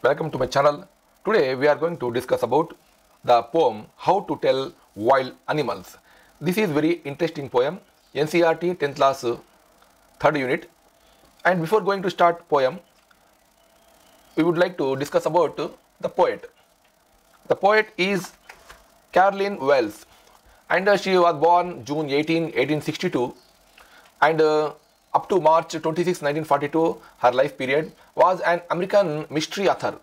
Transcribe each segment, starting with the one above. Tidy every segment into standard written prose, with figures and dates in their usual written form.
Welcome to my channel. Today we are going to discuss about the poem How to Tell Wild Animals. This is very interesting poem, NCERT 10th class 3rd unit. And before going to start poem, we would like to discuss about the poet. The poet is Caroline Wells, and she was born June 18, 1862, and up to March 26, 1942, her life period was an American mystery author.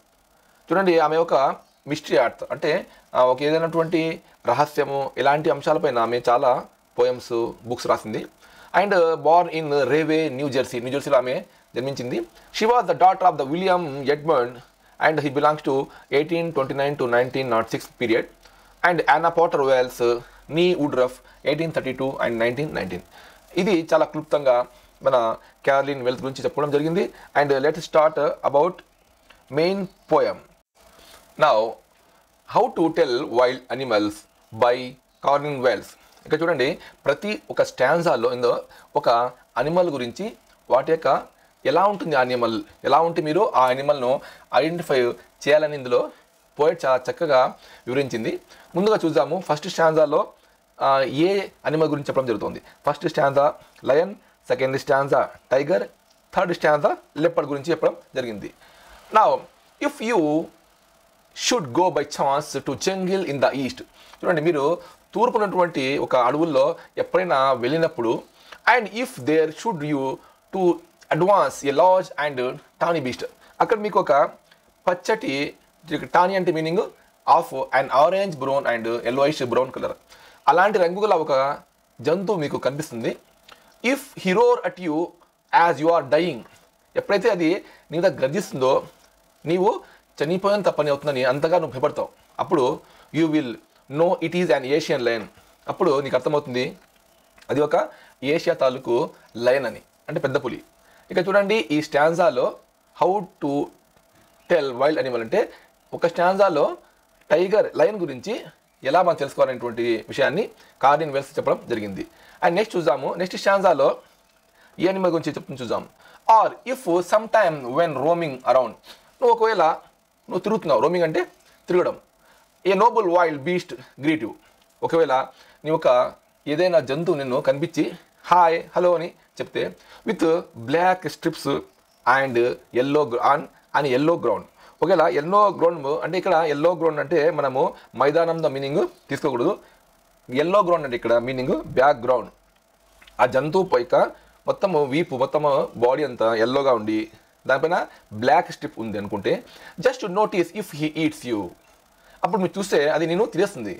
చూడండి, ఆమె ఒక mystery author, అంటే ఒక ఏదైనటువంటి రహస్యము ఇలాంటి అంశాలపైన ఆమె చాలా పోయమ్స్ బుక్స్ రాసింది. అండ్ బార్న్ ఇన్ రేవే, న్యూజెర్సీలో ఆమె జన్మించింది. She was the daughter of the William Edmund and he belongs to 1829 to 1906 period. And Anna Potter Wells, nee Woodruff 1832 and 1919. ఇది చాలా క్లుప్తంగా మన క్యారోలిన్ వెల్స్ గురించి చెప్పడం జరిగింది. And let's start about main poem. Now how to tell wild animals by Carolyn Wells. ఇక్కడ చూడండి, ప్రతి ఒక స్టాన్జాలో ఇందులో ఒక అనిమల్ గురించి, వాటి యొక్క ఎలా ఉంటుంది ఆ అనిమల్, ఎలా ఉంటే మీరు ఆ అనిమల్ను ఐడెంటిఫై చేయాలని ఇందులో పోయట్ చాలా చక్కగా వివరించింది. ముందుగా చూద్దాము, ఫస్ట్ స్టాన్జాలో ఏ అనిమల్ గురించి చెప్పడం జరుగుతుంది. First stanza lion, second stanza tiger, third stanza leopard గురించి చెప్పడం జరిగింది. Now if you should go by chance to jungle in the east. చూడండి, మీరు తూర్పు ఉన్నటువంటి ఒక అడవుల్లో ఎప్పుడైనా వెళ్ళినప్పుడు, and if there should you to advance a large and tawny beast, అక్కడ మీకు ఒక పచ్చటి, టానీ అంటే meaning of and orange brown and yellowish brown colour, అలాంటి రంగు గల ఒక జంతువు మీకు కనిపిస్తుంది. If he roar at you as you are dying, ఎప్పుడైతే అది నీ మీద గర్జిస్తుందో, నీవు చనిపోయినంత పని అవుతుందని అంతగా నువ్వు భయపడతావు, అప్పుడు you will know it is an Asian lion. అప్పుడు నీకు అర్థమవుతుంది అది ఒక ఏషియా తాలూకు లయన్ అని, అంటే పెద్ద పులి. ఇక చూడండి, ఈ స్టాన్జాలో how to tell wild animal అంటే ఒక స్టాన్జాలో టైగర్, లయన్ గురించి ఎలా మనం తెలుసుకోవాలనేటువంటి విషయాన్ని క్యారోలిన్ వెల్స్ చెప్పడం జరిగింది. అండ్ నెక్స్ట్ చూద్దాము, నెక్స్ట్ స్టాన్జాలో ఈ అనిమల్ గురించి చూద్దాం. Or if some time when roaming around, నువ్వు ఒకవేళ నువ్వు తిరుగుతున్నావు, రోమింగ్ అంటే తిరగడం, a noble wild beast greet you, ఒకవేళ నీ ఒక ఏదైనా జంతువు నిన్ను కనిపించి హాయ్ హలో అని చెప్తే, with black stripes and yellow ground. ఒకవేళ ఎల్లో గ్రౌండ్ అంటే ఇక్కడ ఎల్లో గ్రౌండ్ అంటే మనము మైదానంలో మీనింగ్ తీసుకోకూడదు. ఎల్లో గ్రౌండ్ అంటే ఇక్కడ మీనింగ్ బ్యాక్ గ్రౌండ్. ఆ జంతువు పైక మొత్తము వీపు, మొత్తము బాడీ అంతా ఎల్లోగా ఉండి దానిపైన బ్లాక్ స్ట్రిప్ ఉంది అనుకుంటే, just notice if he eats you, అప్పుడు మీరు చూస్తే అది నేను తినేస్తుంది.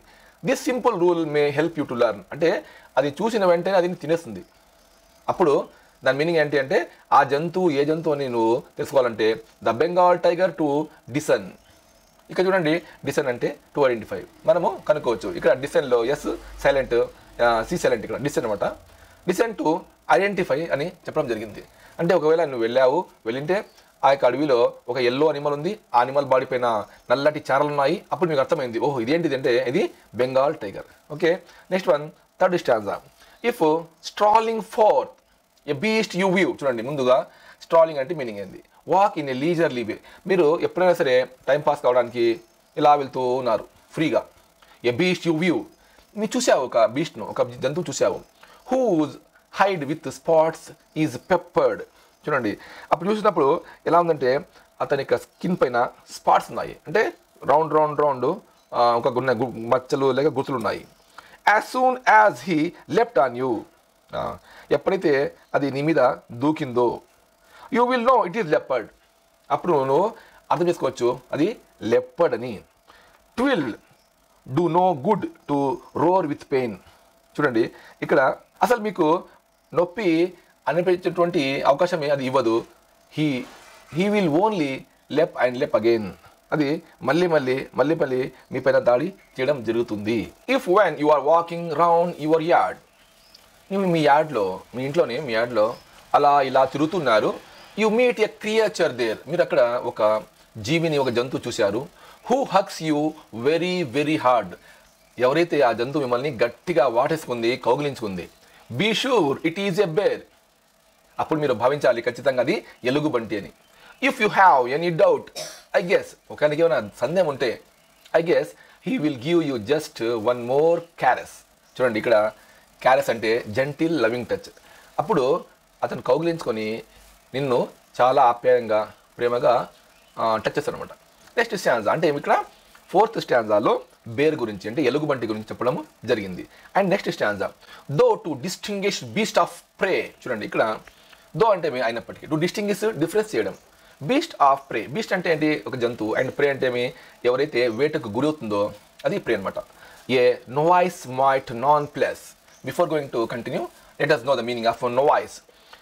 This simple rule may help you to learn, అంటే అది చూసిన వెంటనే అది తినేస్తుంది. అప్పుడు దాని మీనింగ్ ఏంటి అంటే, ఆ జంతువు ఏ జంతువు అని నువ్వు తెలుసుకోవాలంటే ద బెంగాల్ టైగర్ టు డిసన్. ఇక్కడ చూడండి, డిసన్ అంటే టు ఐడెంటిఫై, మనము కనుక్కోవచ్చు. ఇక్కడ డిసన్లో ఎస్ సైలెంట్, సి సైలెంట్, ఇక్కడ డిసన్ అనమాట. డిసన్ టు ఐడెంటిఫై అని చెప్పడం జరిగింది. అంటే ఒకవేళ నువ్వు వెళ్ళింటే ఆ యొక్క అడవిలో ఒక ఎల్లో అనిమల్ ఉంది, ఆ అనిమల్ బాడీ పైన నల్లటి చారలు ఉన్నాయి, అప్పుడు మీకు అర్థమైంది, ఓహో ఇదేంటిది అంటే ఇది Bengal tiger. Okay, next one, third stanza. If strolling forth a beast you view. చూడండి, ముందుగా స్ట్రాలింగ్ అంటే మీనింగ్ ఏంది, walk in a leisurely way. మీరు ఎప్పుడైనా సరే టైంపాస్ కావడానికి ఇలా వెళ్తూ ఉన్నారు ఫ్రీగా. ఏ బీస్ట్ యూ వ్యూ, మీరు చూసావు ఒక బీస్ట్ను, ఒక జంతువు చూసావు. Whose hide with spots is peppered. చూడండి, అప్పుడు చూసినప్పుడు ఎలా ఉందంటే అతని యొక్క స్కిన్ పైన స్పాట్స్ ఉన్నాయి, అంటే రౌండ్ ఒక మచ్చలు లేక గుర్తులు ఉన్నాయి. As soon as he left on you, ఎప్పుడైతే అది నీ మీద దూకిందో, you will know it is leopard, అప్పుడు నువ్వు అర్థం చేసుకోవచ్చు అది లెపర్డ్ అని. Twill do no good to roar with pain. చూడండి, ఇక్కడ అసలు మీకు నొప్పి అనిపించేటువంటి అవకాశమే అది ఇవ్వదు. He will only leap again, అది మళ్ళీ మీ పైన దాడి చేయడం జరుగుతుంది. If when you are walking round your yard, మీ యార్డ్లో అలా ఇలా తిరుగుతున్నారు. You meet a creature there, మీరు అక్కడ ఒక జీవిని, ఒక జంతువు చూశారు. Who hugs you very very hard, ఎవరైతే ఆ జంతువు మిమ్మల్ని గట్టిగా వాటేసుకుంది, కౌగిలించుకుంది. Be sure it is a bear, అప్పుడు మీరు భావించాలి ఖచ్చితంగా అది ఎలుగుబంటి అని. If you have any doubt I guess ఒకరికి ఏమైనా సందేహం ఉంటే I guess he will give you just one more caress. చూడండి ఇక్కడ క్యారెస్ అంటే జెంటిల్ లవింగ్ టచ్. అప్పుడు అతను కౌగిలించుకొని నిన్ను చాలా ఆప్యాయంగా ప్రేమగా టచ్ చేస్తాడు అనమాట. నెక్స్ట్ స్టాంజా అంటే ఇక్కడ ఫోర్త్ స్టాంజాలో బేర్ గురించి అంటే ఎలుగుబంటి గురించి చెప్పడం జరిగింది. And next stanza though to distinguish beast of prey. చూడండి ఇక్కడ దో అంటే అయినప్పటికీ టు డిస్టింగ్విష్ డిఫరెన్స్ చేయడం. బీస్ట్ ఆఫ్ ప్రే, బీస్ట్ అంటే ఏంటి ఒక జంతువు, అండ్ ప్రే అంటే ఎవరైతే వేటకు గురి అవుతుందో అది ప్రే అనమాట. A novice might nonplus. Before going to continue let us know the meaning of novice.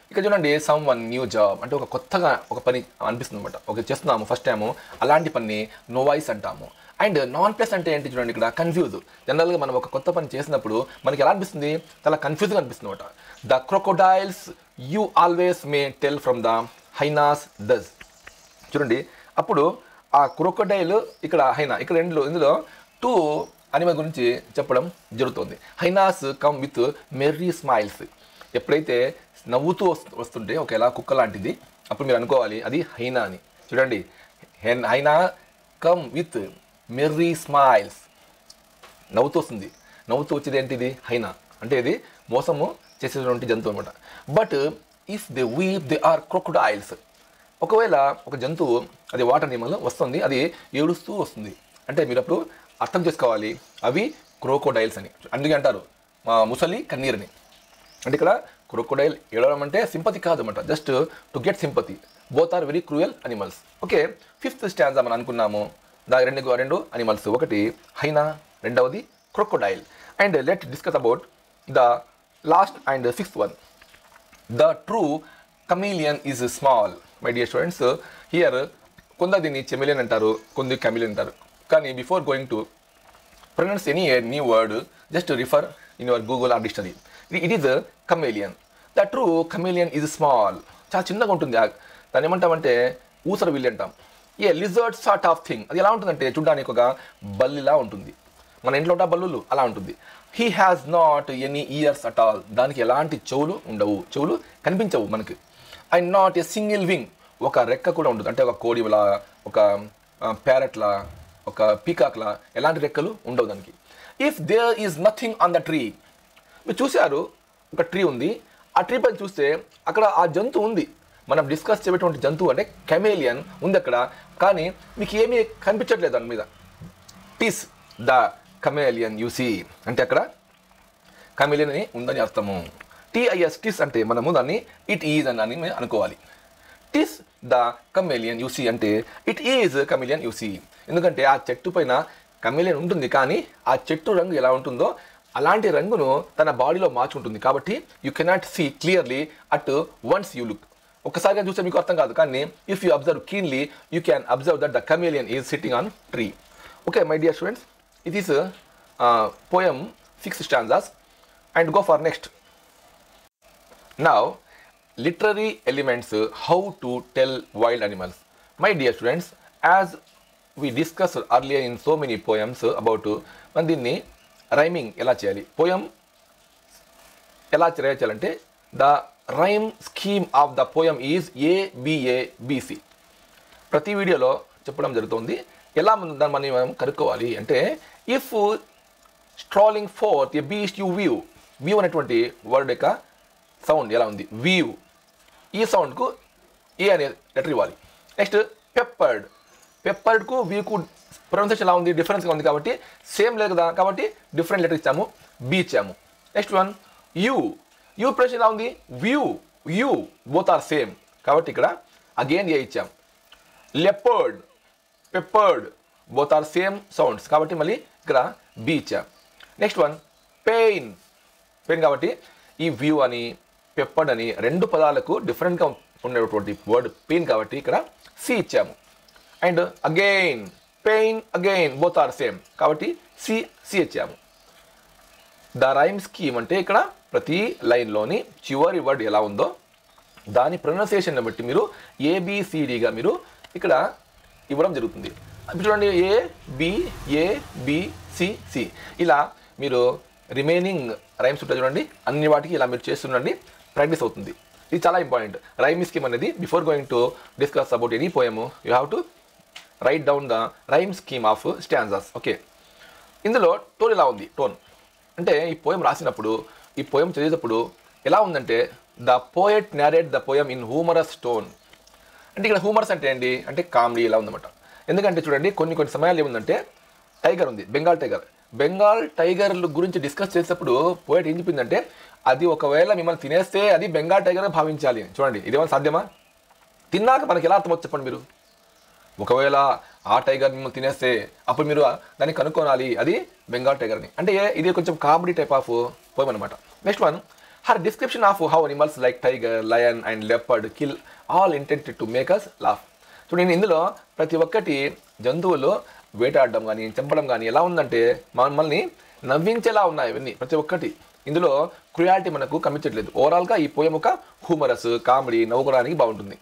ఇక్కడ చూడండి సమ్ వన్ న్యూ జాబ్ అంటే ఒక కొత్తగా ఒక పని అనిపిస్తుంది అనమాట. ఒక చేస్తున్నాము ఫస్ట్ టైము, అలాంటి పని నోవాయిస్ అంటాము. అండ్ నాన్ ప్లస్ అంటే ఏంటి చూడండి ఇక్కడ కన్ఫ్యూజ్. జనరల్గా మనం ఒక కొత్త పని చేసినప్పుడు మనకి ఎలా అనిపిస్తుంది, చాలా కన్ఫ్యూజ్గా అనిపిస్తుంది అనమాట. The crocodiles you always May tell from the hyenas does. చూడండి అప్పుడు ఆ క్రొకోడైల్ ఇక్కడ హైనా, ఇక్కడ ఇందులో టూ అనిమల్ గురించి చెప్పడం జరుగుతుంది. Hyenas come with merry smiles. ఎప్పుడైతే నవ్వుతూ వస్తుంటే ఒకేలా కుక్క లాంటిది, అప్పుడు మీరు అనుకోవాలి అది హైనా అని. చూడండి హైనా కమ్ విత్ మెర్రీ స్మైల్స్, నవ్వుతూ వస్తుంది. నవ్వుతూ వచ్చేది ఏంటిది హైనా అంటే ఇది మోసము చేసేటువంటి జంతువు అనమాట. But if they weep they are crocodiles. ఒకవేళ ఒక జంతువు అది వాటర్ నియమల్ వస్తుంది, అది ఏడుస్తూ వస్తుంది అంటే మీరు అప్పుడు అర్థం చేసుకోవాలి అవి క్రోకోడైల్స్ అని. అందుకే అంటారు ముసలి కన్నీరుని. అంటే ఇక్కడ క్రొకోడైల్ ఏడవడం అంటే సింపతి కాదు అనమాట, just to get sympathy. Both are very cruel animals. Okay, fifth stanza మనం అనుకున్నాము దాని రెండు అనిమల్స్, ఒకటి హైనా, రెండవది crocodile. And let discuss about the last and sixth one. The true chameleon is small. My dear students, here కొందరు దీన్ని chameleon అంటారు, కొందరు కమీలియన్ అంటారు. కానీ before going to pronounce any new word just refer in your Google or dictionary. It is chameleon. The true కమేలియన్ is small. చాలా చిన్నగా ఉంటుంది. దాన్ని ఏమంటామంటే ఊసర విల్లి అంటాం. ఏ లిజర్డ్ సార్ట్ ఆఫ్ థింగ్. అది ఎలా ఉంటుందంటే చూడడానికి ఒక బల్లిలా ఉంటుంది. మన ఇంట్లో ఉంటా బల్లులు అలా ఉంటుంది. He has not any years at all. దానికి ఎలాంటి చెవులు ఉండవు, చెవులు కనిపించవు మనకి. And not a single wing. ఒక రెక్క కూడా ఉంటుంది, అంటే ఒక కోడిలా, ఒక ప్యారెట్లా, ఒక పీకాక్లా ఎలాంటి రెక్కలు ఉండవు దానికి. If there is nothing on the tree. మీరు చూశారు ఒక ట్రీ ఉంది, ఆ ట్రీ పైన చూస్తే అక్కడ ఆ జంతువు ఉంది. మనం డిస్కస్ చేసేటువంటి జంతువు అంటే కెమేలియన్ ఉంది అక్కడ, కానీ మీకు ఏమీ కనిపించట్లేదు దాని మీద. టిస్ ద కమేలియన్ యు సీ అంటే అక్కడ కమేలియన్ అని ఉందని అర్థము. టిఐఎస్ టిస్ అంటే మనము దాన్ని ఇట్ ఈజ్ అని అనుకోవాలి. టిస్ ద కమేలియన్ యు సీ అంటే ఇట్ ఈజ్ కమేలియన్ యు సీ. ఎందుకంటే ఆ చెట్టు పైన కమేలియన్ ఉంటుంది, కానీ ఆ చెట్టు రంగు ఎలా ఉంటుందో అలాంటి రంగును తన బాడీలో మార్చుకుంటుంది. కాబట్టి you cannot see clearly at once you look. ఒక్కసారిగా చూస్తే మీకు అర్థం కాదు, కానీ if you observe keenly you can observe that the chameleon is sitting on tree. Okay my dear students, it is poem 6 stanzas and go for next. Now literary elements, how to tell wild animals. My dear students, as we discussed earlier in so many poems about మనం దీన్ని rhyming ఎలా చేయాలి, poem ఎలా చేయాలంటే the rhyme scheme of the poem is ABABC. ప్రతి వీడియోలో చెప్పడం జరుగుతుంది. ఎలా దాన్ని మనం కనుక్కోవాలి అంటే if strolling forth a beast you view. View అనేటువంటి వర్డ్ యొక్క సౌండ్ ఎలా ఉంది, వ్యూ. ఈ సౌండ్కు ఏ అనే లెటర్ ఇవ్వాలి. Next peppered. పెప్పర్డ్కు వ్యూకు ప్రొనౌన్సియేషన్ ఎలా ఉంది, డిఫరెన్స్గా ఉంది, కాబట్టి సేమ్ లేదు కదా, కాబట్టి డిఫరెంట్ లెటర్ ఇచ్చాము, బీ ఇచ్చాము. Next one you. You pronunciation ఎలా ఉంది, view, you, both are same, కాబట్టి ఇక్కడ అగైన్ ఏ ఇచ్చాము. Leopard, peppered, both are same sounds, కాబట్టి మళ్ళీ ఇక్కడ బీ ఇచ్చాం. Next one pain. పెయిన్ కాబట్టి ఈ వ్యూ అని పెప్పర్డ్ అని రెండు పదాలకు డిఫరెంట్గా ఉండేటువంటి వర్డ్ పెయిన్, కాబట్టి ఇక్కడ సి ఇచ్చాము. And again, pain, again, both are same, కాబట్టి సి ఇచ్చాము. ద రైమ్ స్కీమ్ అంటే ఇక్కడ ప్రతి లైన్లోని చివరి వర్డ్ ఎలా ఉందో దాని ప్రొనౌన్సియేషన్ బట్టి మీరు ABCDగా మీరు ఇక్కడ ఇవ్వడం జరుగుతుంది. చూడండి ABABCC ఇలా మీరు రిమైనింగ్ రైమ్స్ ఉంటాయి చూడండి, అన్ని వాటికి ఇలా మీరు చేస్తుండండి, ప్రాక్టీస్ అవుతుంది. ఇది చాలా ఇంపార్టెంట్. రైమ్ స్కీమ్ అనేది before going to discuss about any poem you have to right down the rhyme scheme of stanzas. Okay, ఇందులో టోన్ ఎలా ఉంది? టోన్ అంటే ఈ పోయం రాసినప్పుడు, ఈ పోయం చదివేటప్పుడు ఎలా ఉందంటే, the poet narrate the poem in humorous tone. అంటే ఇక్కడ హ్యూమరస్ అంటే ఏంటి అంటే కామెడీ ఎలా ఉందన్నమాట. ఎందుకంటే చూడండి కొన్ని సమయాలు ఏముందంటే, టైగర్ ఉంది, బెంగాల్ టైగర్ల గురించి డిస్కస్ చేసేటప్పుడు పోయెట్ ఏం చెప్పిందంటే, అది ఒకవేళ మిమ్మల్ని తినేస్తే అది బెంగాల్ టైగర్ భావించాలి. చూడండి, ఇదేమైనా సాధ్యమా? తిన్నాక మనకి ఎలా అర్థమవుతుంది చెప్పండి మీరు? ఒకవేళ ఆ టైగర్ మిమ్మల్ని తినేస్తే అప్పుడు మీరు దాన్ని కనుక్కోనాలి అది బెంగాల్ టైగర్ అని. అంటే ఇది కొంచెం కామెడీ టైప్ ఆఫ్ పోయం అనమాట. Next one, her description of how animals like tiger, lion and leopard kill all intended to make us laugh. చూడండి, ఇందులో ప్రతి ఒక్కటి జంతువులు వేటాడడం కానీ చంపడం కానీ ఎలా ఉందంటే మమ్మల్ని నవ్వించేలా ఉన్నాయి ఇవన్నీ ప్రతి ఒక్కటి. ఇందులో క్రుయాలిటీ మనకు కనిపించట్లేదు. ఓవరాల్గా ఈ పోయం ఒక హ్యూమరస్, కామెడీ, నవ్వుకోవడానికి బాగుంటుంది.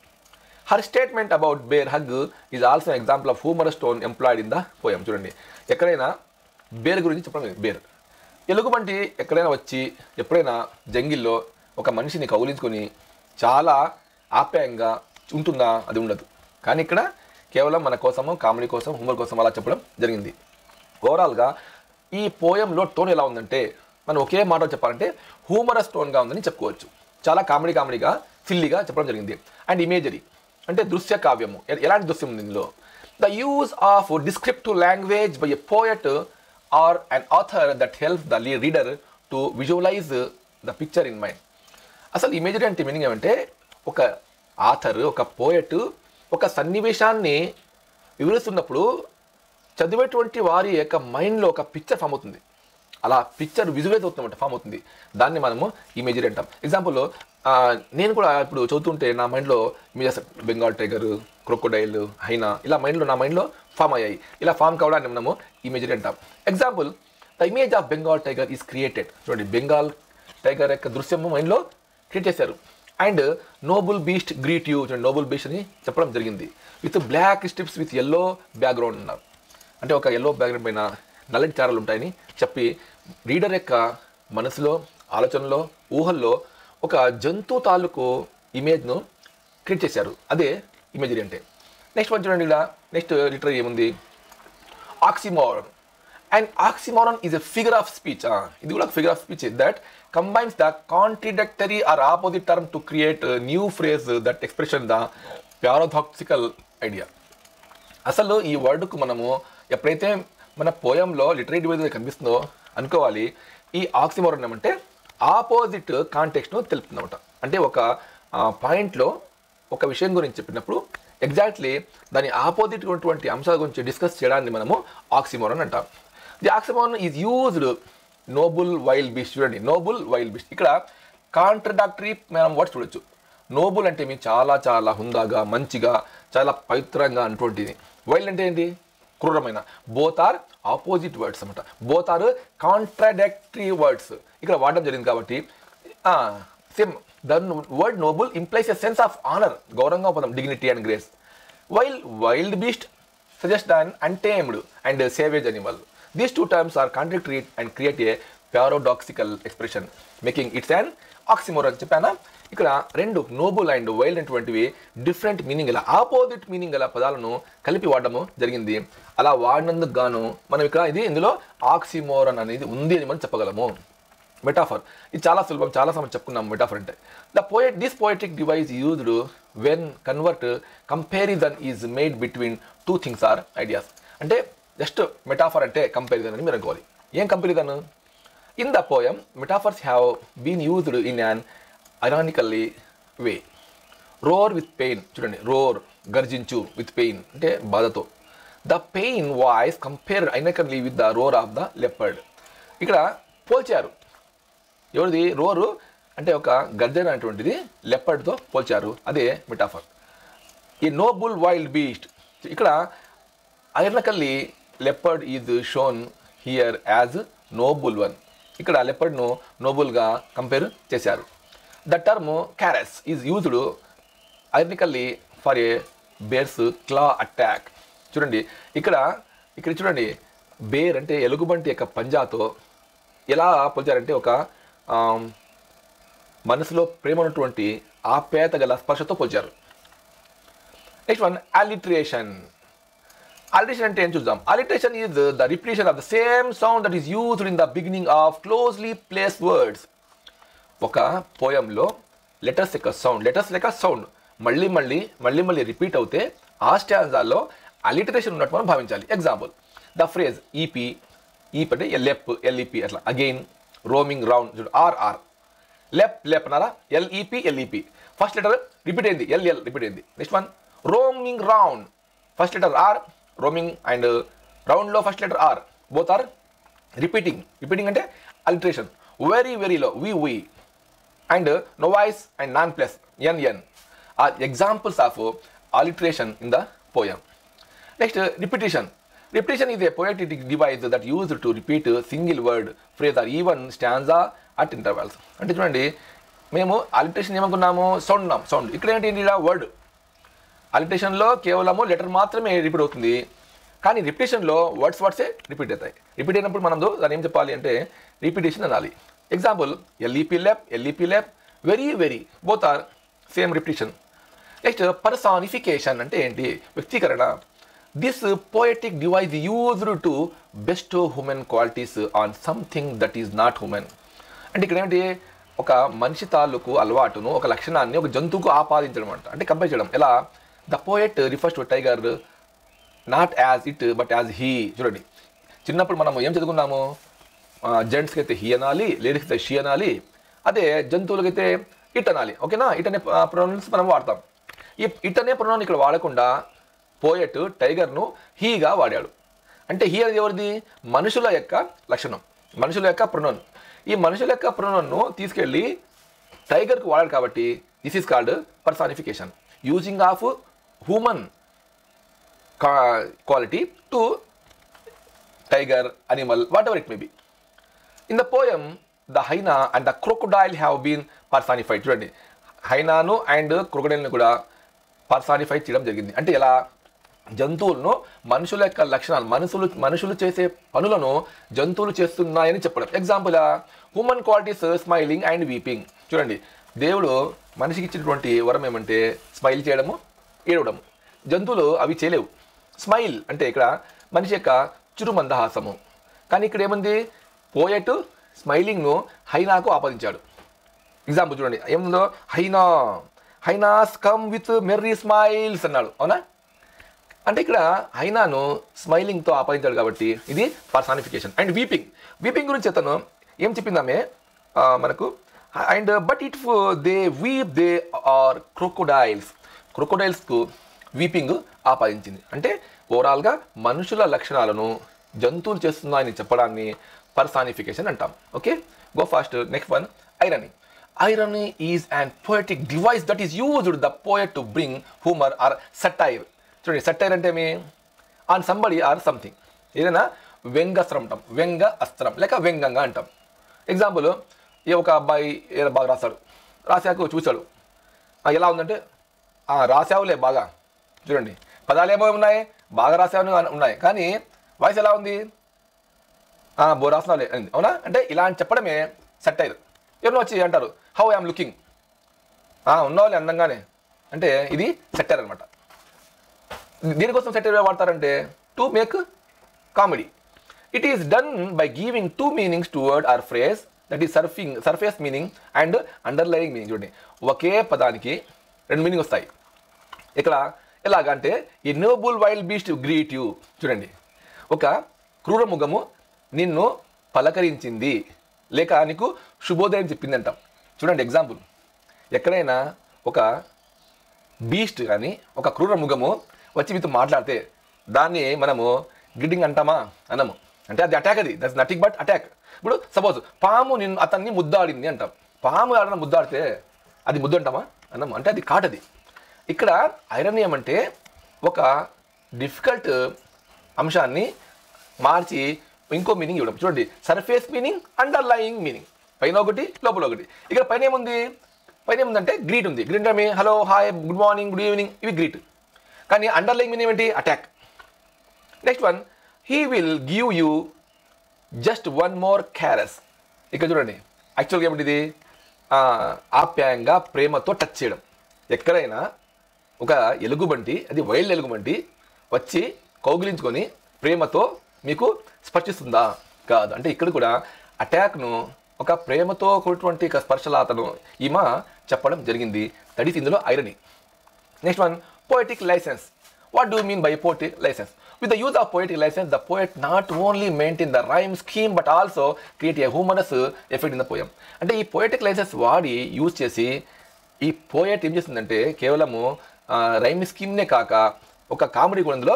Her statement about bear hug is also example of humorous tone employed in the poem. చూడండి, ఎక్కడైనా బేర్ గురించి చెప్పడం, బేర్ ఎలుగుబంటి ఎక్కడైనా వచ్చి ఎప్పుడైనా జంగిల్లో ఒక మనిషిని కౌలించుకొని చాలా ఆప్యాయంగా ఉంటుందా? అది ఉండదు. కానీ ఇక్కడ కేవలం మన కోసము, కామెడీ కోసం, హ్యూమర్ కోసం అలా చెప్పడం జరిగింది. ఓవరాల్గా ఈ పోయంలో టోన్ ఎలా ఉందంటే, మనం ఒకే మాటలో చెప్పాలంటే హ్యూమరస్ టోన్గా ఉందని చెప్పుకోవచ్చు. చాలా కామెడీగా సిల్లీగా చెప్పడం జరిగింది. అండ్ ఇమేజరీ అంటే దృశ్య కావ్యము. ఎలాంటి దృశ్యం ఉంది ఇందులో? The use of descriptive language by a poet or an author that help the reader to visualise the picture in mind. అసలు ఇమేజరీ అంటే మీనింగ్ ఏమంటే, ఒక ఆథర్, ఒక పోయట్ ఒక సన్నివేశాన్ని వివరిస్తున్నప్పుడు చదివేటువంటి వారి యొక్క మైండ్లో ఒక పిక్చర్ ఫామ్ అవుతుంది. అలా పిక్చర్ విజువలైజ్ అవుతుందన్నమాట, ఫామ్ అవుతుంది. దాన్ని మనము ఇమేజరీ అంటాం. ఎగ్జాంపుల్, నేను కూడా ఇప్పుడు చదువుతుంటే నా మైండ్లో ఇమేజెస్ బెంగాల్ టైగర్, క్రొకోడైల్, హైనా ఇలా నా మైండ్లో ఫామ్ అయ్యాయి. ఇలా ఫామ్ కావడాన్ని మనము ఇమేజరీ అంటాం. Example, the image of Bengal tiger is created. చూడండి, బెంగాల్ టైగర్ యొక్క దృశ్యము మైండ్లో క్రియేట్ చేశారు. And noble beast greet you. చూడండి, నోబుల్ బీస్ట్ అని చెప్పడం జరిగింది. With black stripes with yellow background ఉన్నారు. అంటే ఒక ఎల్లో బ్యాక్గ్రౌండ్ పైన నల్లటి చారలు ఉంటాయని చెప్పి రీడర్ యొక్క మనసులో, ఆలోచనలో, ఊహల్లో ఒక జంతు తాలూకు ఇమేజ్ను క్రియేట్ చేశారు. అదే ఇమేజరీ అంటే. నెక్స్ట్ వన్ చూడండి, ఇలా నెక్స్ట్ లిటరీ ఏముంది? Oxymoron. And oxymoron is a figure of speech. ఇది కూడా figure of speech that combines the contradictory or opposite term to create a new phrase that expression the paradoxical idea. అసలు ఈ వర్డ్కు మనము ఎప్పుడైతే మన పోయంలో లిటరీ డివైజ్ కనిపిస్తుందో అనుకోవాలి, ఈ ఆక్సిమోరన్ అంటే ఆపోజిట్ కాంటెక్స్ట్ను తెలుపుతుందన్నమాట. అంటే ఒక పాయింట్లో ఒక విషయం గురించి చెప్పినప్పుడు ఎగ్జాక్ట్లీ దాని ఆపోజిట్ ఉన్నటువంటి అంశాల గురించి డిస్కస్ చేయడాన్ని మనము ఆక్సిమోరన్ అంటాం. The oxymoron is used noble wild beast. చూడండి, నోబుల్ వైల్డ్ బీస్ట్. ఇక్కడ కాంట్రడాక్టరీ మనం వర్డ్స్ చూడొచ్చు. నోబుల్ అంటే మీ చాలా హుందాగా, మంచిగా, చాలా పవిత్రంగా అటువంటిది. వైల్డ్ అంటే ఏంటి? క్రూరమైన. బోత్ ఆర్ ఆపోజిట్ వర్డ్స్ అనమాట. బోత్ ఆర్ కాంట్రడాక్టరీ వర్డ్స్ ఇక్కడ వాడడం జరిగింది కాబట్టి same the word noble implies a sense of honour, గౌరవంగా పదం, dignity and grace. While wild beast suggest an untamed and savage animal. These two terms are contradictory and create a paradoxical expression, making it an oxymoron. చెప్పానా? ఇక్కడ రెండు Nobel and wild అటువంటివి different meaning గల, opposite meaning గల పదాలను కలిపి వాడడము జరిగింది. అలా వాడినందుకు గాను మనం ఇక్కడ ఇందులో ఆక్సిమోరన్ అనేది ఉంది అని మనం చెప్పగలము. మెటాఫర్ ఇది చాలా సులభం, చాలా సమయం చెప్పుకున్నాం మెటాఫర్ అంటే. This poetic device used when convert comparison is made between two things or ideas. అంటే జస్ట్ మెటాఫర్ అంటే కంపారిజన్ అని మీరు అనుకోవాలి. ఏం comparison? In the poem metaphors have been used in an ironically way. Roar with pain. చూడండి, roar గర్జించు, with pain అంటే బాధతో. The pain voice compared ironically with the roar of the leopard. ఇక్కడ పోల్చారు. ఎవరిది? రోరు అంటే ఒక గర్జన అటువంటిది లెపర్డ్తో పోల్చారు. అదే మెటాఫర్. ఈ నోబుల్ వైల్డ్ బీస్ట్. ఇక్కడ ironically leopard is shown here as noble one. ఇక్కడ లెపర్డ్ను నోబుల్గా కంపేర్ చేశారు. The term caress is used ironically for a bear's claw attack. చూడండి, ఇక్కడ చూడండి, బేర్ అంటే ఎలుగుబంటి యొక్క పంజాతో ఎలా పోల్చారంటే ఒక మనసులో ప్రేమ ఉన్నటువంటి ఆప్యాయత గల స్పర్శతో పోల్చారు. Next one, అలిట్రేషన్. Alliteration అంటే ఏం చూద్దాం. Alliteration is the repetition of the same sound that is used in the beginning of closely placed words. ఒక పోయంలో లెటర్స్ యొక్క సౌండ్ మళ్ళీ రిపీట్ అవుతే ఆ స్టాంజాలో అలిటరేషన్ ఉన్నట్టు మనం భావించాలి. ఎగ్జాంపుల్, ద ఫ్రేజ్ ఈపీ అంటే ఎల్ఈపి అట్లా, అగైన్, రోమింగ్ రౌండ్, చూడు ఆర్ఆర్, లెప్ అన్నారా, ఎల్ఈపి ఫస్ట్ లెటర్ రిపీట్ అయింది, ఎల్ఎల్ రిపీట్ అయింది. Next one roaming round, first letter R, roaming and రౌండ్లో first letter R, both are repeating అంటే alliteration. Very low we and noise and non-plus NN are examples of alliteration in the poem. Next, repetition. Repetition is a poetic device that used to repeat a single word, phrase or even stanza at intervals. అంటే చూడండి, మేము alliteration ఏమనుకున్నాము, sound. ఇక్కడ ఏంటి, word. అలిటరేషన్లో కేవలము letter మాత్రమే repeat అవుతుంది, కానీ రిపిటేషన్లో వర్డ్సే repeat అవుతాయి. రిపీట్ అయినప్పుడు మనం దాన్ని ఏం చెప్పాలి అంటే రిపిటేషన్ అనాలి. Example, LEP lep, very, both are same repetition. Next, personification అంటే ఏంటి, వ్యక్తీకరణ. This poetic device is used to bestow human qualities on something that is not human. అంటే ఇక్కడ ఏంటి, ఒక మనిషి తాలూకు అలవాటును, ఒక లక్షణాన్ని ఒక జంతువుకు ఆపాదించడం అంటే కంపేర్ చేయడం. ఎలా, the poet refers to tiger not as it but as he. చూడండి, చిన్నప్పుడు మనం ఏం చదువుకున్నాము, జెంట్స్కి అయితే హీ అనాలి, లేడీస్కి అయితే షీ అనాలి, అదే జంతువులకైతే ఇట్ అనాలి. ఓకేనా, ఇట్ అనే ప్రొనౌన్స్ మనం వాడతాం. ఈ ఇట్ అనే ప్రొనౌన్ ఇక్కడ వాడకుండా పోయట్ టైగర్ను హీగా వాడాడు. అంటే హీ అనేది ఎవరిది, మనుషుల యొక్క లక్షణం, మనుషుల యొక్క ప్రొనౌన్. ఈ మనుషుల యొక్క ప్రొనౌన్ను తీసుకెళ్ళి టైగర్కు వాడాడు కాబట్టి this is called personification, using of human quality to tiger, animal, what ever it may be. In the poem, the hyena and the crocodile have been personified. చూడండి, హైనాను అండ్ క్రొకడైల్ని కూడా పర్సానిఫై చేయడం జరిగింది. అంటే ఎలా, జంతువులను మనుషుల యొక్క లక్షణాలు, మనుషులు చేసే పనులను జంతువులు చేస్తున్నాయని చెప్పడం. Example, human qualities smiling and weeping. చూడండి, దేవుడు మనిషికి ఇచ్చినటువంటి వరం ఏమంటే స్మైల్ చేయడము, ఏడవడము. జంతువులు అవి చేయలేవు. స్మైల్ అంటే ఇక్కడ మనిషి యొక్క చురుమందహాసము. కానీ ఇక్కడ ఏముంది, పోయట్ స్మైలింగ్ను హైనాకు ఆపాదించాడు. ఎగ్జాంపుల్ చూడండి, ఏముందో, hyenas come with merry smiles అన్నాడు. అవునా, అంటే ఇక్కడ హైనాను స్మైలింగ్తో ఆపాదించాడు కాబట్టి ఇది పర్సానిఫికేషన్. అండ్ వీపింగ్ గురించి అతను ఏం చెప్పిందామే మనకు, and but it they weep they are క్రొకోడైల్స్కు వీపింగ్ ఆపాదించింది. అంటే ఓవరాల్గా మనుషుల లక్షణాలను జంతువులు చేస్తున్నాయని చెప్పడాన్ని personification అంటాం. Okay, go fast. Next one, irony is an poetic device that is used the poet to bring humor or satire. చూడండి, సటైర్ అంటే ఏమి, ఆన్ సంబడి ఆర్ సంథింగ్, ఏదైనా వ్యంగ అస్త్రం లేక వ్యంగంగా అంటాం. ఎగ్జాంపుల్, ఒక అబ్బాయి ఏదో బాగా రాశాక చూశాడు, ఎలా ఉందంటే రాసావులే బాగా. చూడండి, పదాలు ఏమో ఉన్నాయి, బాగా రాసావు ఉన్నాయి, కానీ వాయిస్ ఎలా ఉంది, రాసినావులే అని. అవునా, అంటే ఇలా అని చెప్పడమే సటైర్. ఎవరినో వచ్చి అంటారు, హౌ ఐఎమ్ లుకింగ్, ఉన్నావులే అందంగానే, అంటే ఇది సటైర్ అనమాట. దీనికోసం సటైర్ వాడతారంటే to make comedy. It is done by giving two meanings to word or phrase, that is surface meaning and underlying meaning. చూడండి, ఒకే పదానికి రెండు మీనింగ్ వస్తాయి. ఇక్కడ ఎలాగంటే, ఈ noble wild beast greet you. చూడండి, ఒక క్రూర మృగము నిన్ను పలకరించింది లేక నీకు శుభోదయం చెప్పింది అంటాం. చూడండి, ఎగ్జాంపుల్, ఎక్కడైనా ఒక బీస్ట్ కానీ ఒక క్రూర మృగము వచ్చి మీతో మాట్లాడితే దాన్ని మనము గ్రీటింగ్ అంటామా, అనము. అంటే అది అటాక్, అది దట్స్ నథింగ్ బట్ అటాక్. ఇప్పుడు సపోజ్ పాము అతన్ని ముద్దాడింది అంటాం. పాము ఎవరైనా ముద్దాడితే అది ముద్దు అంటామా, అనము. అంటే అది కాటది. ఇక్కడ ఐరనీ ఏమంటే ఒక డిఫికల్ట్ అంశాన్ని మార్చి ఇంకో మీనింగ్ ఇవ్వడం. చూడండి, సర్ఫేస్ మీనింగ్, అండర్లయింగ్ మీనింగ్, పైన ఒకటి లోపల ఒకటి. ఇక్కడ పైన ఏముందంటే గ్రీట్ ఉంది. గ్రీట్ అంటే hello, hi, good morning, good evening, ఇవి గ్రీట్. కానీ అండర్లయింగ్ మీనింగ్ ఏంటి, attack. Next one, he will give you just one more caress. ఇక్కడ చూడండి, యాక్చువల్గా ఏమిటిది, ఆప్యాయంగా ప్రేమతో టచ్ చేయడం. ఎక్కడైనా ఒక ఎలుగుబంటి, అది వైల్డ్ ఎలుగుబంటి వచ్చి కౌగిలించుకొని ప్రేమతో మీకు స్పర్శిస్తుందా? కాదు. అంటే ఇక్కడ కూడా అటాక్ను ఒక ప్రేమతో కూడినటువంటి స్పర్శలాతను ఈమె చెప్పడం జరిగింది. దట్ ఈస్ ఇందులో irony. Next one, poetic license. What do you mean by poetic license? With the use of poetic license, the poet not only maintain the rhyme scheme but also create a humorous effect in the poem. అంటే ఈ poetic license వాడి use చేసి ఈ poet ఏం చేస్తుందంటే కేవలము rhyme స్కీమ్నే కాక ఒక కామెడీ కూడా ఇందులో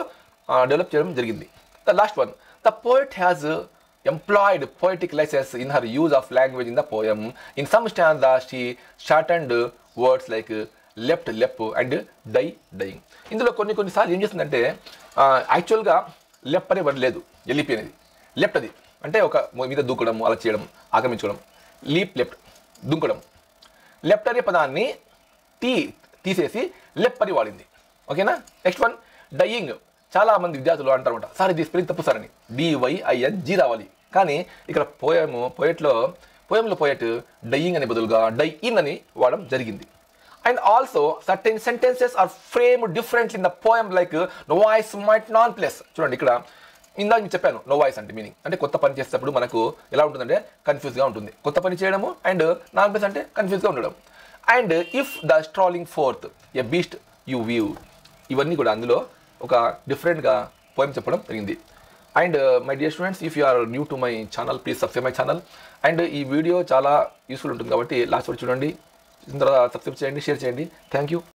డెవలప్ చేయడం జరిగింది. The last one, the poet has employed poetic license in her use of language in the poem. In some stanzas, she shortened words like left and dying. ఇందులో కొన్నిసార్లు ఏం చేస్తుందంటే యాక్చువల్గా లెఫ్ట్ అనే వర్డ్ లేదు, వెళ్ళిపోయినది లెఫ్ట్. అది అంటే ఒక మీద దూకడం, అలా చేయడం, ఆక్రమించడం. లెఫ్ట్ దుంకడం. లెఫ్ట్ అనే పదాన్ని తీసేసి లెఫ్ట్ అని వాడింది. ఓకేనా? Next one, dying. చాలా మంది విద్యార్థులు అంటారన్నమాట, సార్ ఇది స్పెల్లింగ్ తప్పు సార్ అని. DYING రావాలి. కానీ ఇక్కడ పోయెట్లో పోయట్ డయింగ్ అనే బదులుగా డై ఇన్ అని వాడడం జరిగింది. And also certain sentences are framed differently in the poem, like no voice might non place. చూడండి, ఇక్కడ ఇందాక మీకు చెప్పాను నో వాయిస్ అంటే మీనింగ్ అంటే కొత్త పని చేసేటప్పుడు మనకు ఎలా ఉంటుందంటే కన్ఫ్యూజ్గా ఉంటుంది. కొత్త పని చేయడము. అండ్ నాన్ ప్లేస్ అంటే కన్ఫ్యూజ్గా ఉండడం. And if the strolling forth a beast you view, ఇవన్నీ కూడా అందులో ఒక డిఫరెంట్గా పోయం చెప్పడం జరిగింది. And my dear students, if you are new to my channel, please subscribe my channel. And ఈ వీడియో చాలా యూస్ఫుల్ ఉంటుంది కాబట్టి లాస్ట్ వరకు చూడండి. ఇందులో సబ్స్క్రైబ్ చేయండి, షేర్ చేయండి. Thank you.